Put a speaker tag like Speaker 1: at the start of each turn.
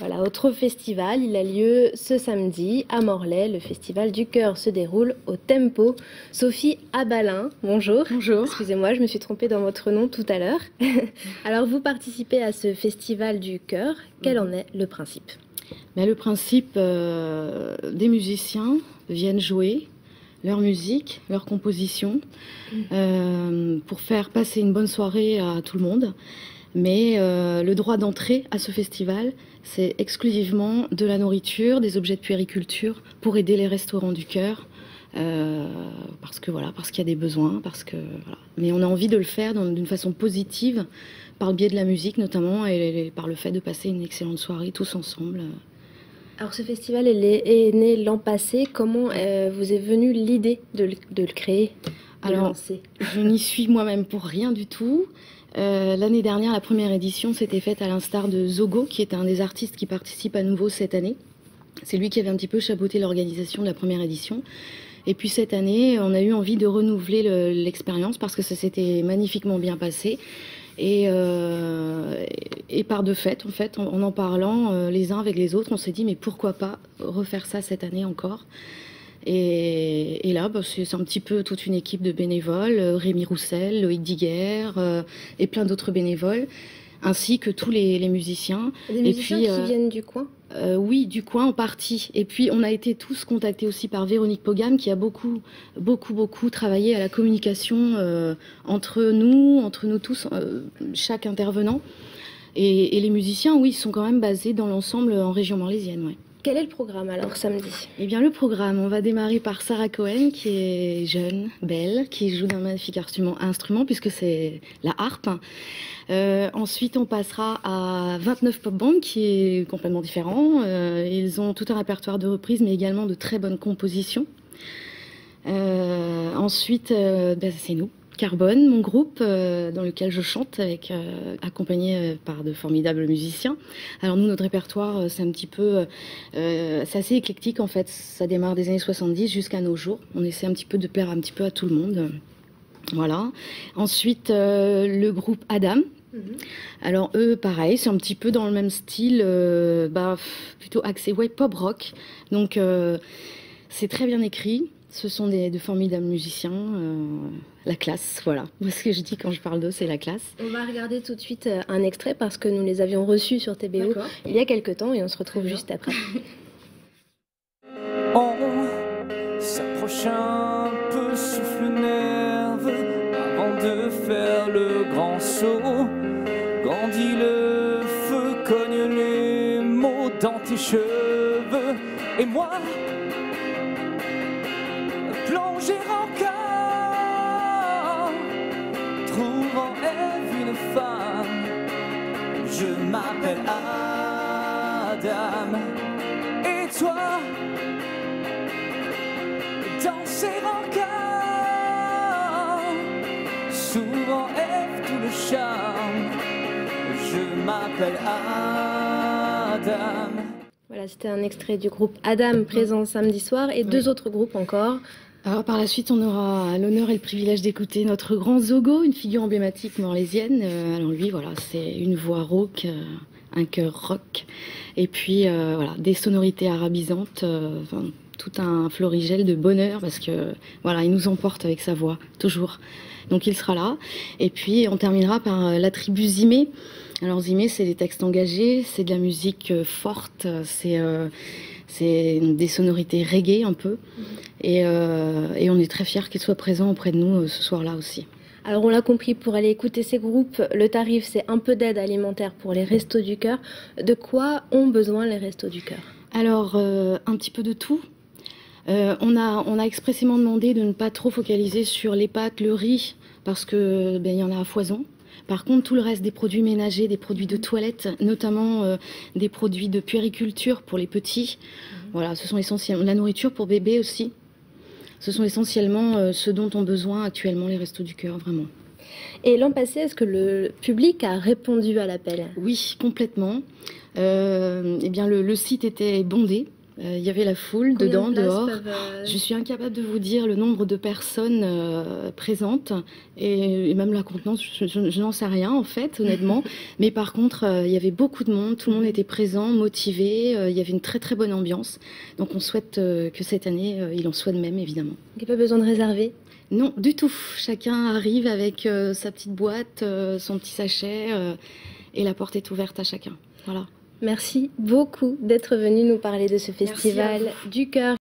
Speaker 1: Voilà, autre festival, il a lieu ce samedi à Morlaix. Le festival du cœur se déroule au Tempo. Sophie Abalin, bonjour.
Speaker 2: Bonjour.
Speaker 1: Excusez-moi, je me suis trompée dans votre nom tout à l'heure. Alors, vous participez à ce festival du cœur. Quel en est le principe?
Speaker 2: Le principe, des musiciens viennent jouer leur musique, leur composition, pour faire passer une bonne soirée à tout le monde. Mais le droit d'entrée à ce festival, c'est exclusivement de la nourriture, des objets de puériculture pour aider les restaurants du cœur. Parce qu'il y a des besoins, voilà. Mais on a envie de le faire d'une façon positive, par le biais de la musique notamment, et par le fait de passer une excellente soirée tous ensemble.
Speaker 1: Alors ce festival est né l'an passé. Comment vous est venue l'idée de le créer, de le lancer?
Speaker 2: Je n'y suis moi-même pour rien du tout. L'année dernière, la première édition s'était faite à l'instar de Zogo, qui est un des artistes qui participe à nouveau cette année. C'est lui qui avait un petit peu chapeauté l'organisation de la première édition. Et puis cette année, on a eu envie de renouveler l'expérience parce que ça s'était magnifiquement bien passé. Et par de fait, en fait, en parlant les uns avec les autres, on s'est dit mais pourquoi pas refaire ça cette année encore. Et là, c'est un petit peu toute une équipe de bénévoles, Rémi Roussel, Loïc Diguer et plein d'autres bénévoles, ainsi que tous les musiciens.
Speaker 1: Des musiciens qui viennent du coin?
Speaker 2: Oui, du coin en partie. Et puis on a été tous contactés aussi par Véronique Pogam, qui a beaucoup travaillé à la communication entre nous tous, chaque intervenant. Et les musiciens, oui, sont quand même basés dans l'ensemble en région morlaisienne, ouais.
Speaker 1: Quel est le programme alors samedi?
Speaker 2: Eh bien le programme, on va démarrer par Sarah Cohen, qui est jeune, belle, qui joue d'un magnifique instrument puisque c'est la harpe. Ensuite on passera à 29 Pop Band, qui est complètement différent. Ils ont tout un répertoire de reprises mais également de très bonnes compositions. Ensuite c'est nous. Carbone, mon groupe dans lequel je chante, accompagné par de formidables musiciens. Alors nous, notre répertoire, c'est un petit peu... c'est assez éclectique en fait. Ça démarre des années 70 jusqu'à nos jours. On essaie un petit peu de plaire un petit peu à tout le monde. Voilà. Ensuite, le groupe Adam. Alors eux, pareil, c'est un petit peu dans le même style, plutôt axé pop rock. Donc c'est très bien écrit. Ce sont de formidables musiciens, la classe, voilà. Ce que je dis quand je parle d'eux, c'est la classe.
Speaker 1: On va regarder tout de suite un extrait parce que nous les avions reçus sur TBO il y a quelques temps et on se retrouve juste après.
Speaker 3: On s'approche un peu, souffle nerveux avant de faire le grand saut. Grandit le feu, cogne les mots dans tes cheveux. Et moi, plonger encore, trouve en rêve une femme. Je m'appelle Adam. Et toi, danser encore, souvent rêve tout le charme. Je m'appelle Adam.
Speaker 1: Voilà, c'était un extrait du groupe Adam présent samedi soir et deux autres groupes encore.
Speaker 2: Alors, par la suite, on aura l'honneur et le privilège d'écouter notre grand Zogo, une figure emblématique morlaisienne. Alors lui, voilà, c'est une voix rauque, un cœur rock, et puis des sonorités arabisantes, tout un florigel de bonheur parce que il nous emporte avec sa voix toujours. Donc il sera là. Et puis on terminera par la tribu Zimé. Alors Zimé, c'est des textes engagés, c'est de la musique forte, c'est des sonorités reggae un peu. Et on est très fiers qu'ils soient présents auprès de nous ce soir-là aussi.
Speaker 1: Alors on l'a compris, pour aller écouter ces groupes, le tarif c'est un peu d'aide alimentaire pour les Restos du Cœur. De quoi ont besoin les Restos du Cœur?
Speaker 2: Alors un petit peu de tout. On a expressément demandé de ne pas trop focaliser sur les pâtes, le riz, parce que y en a à foison. Par contre, tout le reste des produits ménagers, des produits de toilette, notamment des produits de puériculture pour les petits. Voilà, ce sont essentiellement la nourriture pour bébés aussi. Ce sont essentiellement ce dont ont besoin actuellement les Restos du Cœur, vraiment.
Speaker 1: Et l'an passé, est-ce que le public a répondu à l'appel?
Speaker 2: Oui, complètement. Le site était bondé. Il y avait la foule,
Speaker 1: Combien
Speaker 2: dedans,
Speaker 1: de places
Speaker 2: dehors.
Speaker 1: peuvent,
Speaker 2: Je suis incapable de vous dire le nombre de personnes présentes et même la contenance, je n'en sais rien en fait, honnêtement. Mais par contre, il y avait beaucoup de monde, tout le monde était présent, motivé, il y avait une très très bonne ambiance. Donc on souhaite que cette année, il en soit de même, évidemment.
Speaker 1: Il n'y a pas besoin de réserver?
Speaker 2: Non, du tout. Chacun arrive avec sa petite boîte, son petit sachet et la porte est ouverte à chacun. Voilà.
Speaker 1: Merci beaucoup d'être venu nous parler de ce festival du cœur.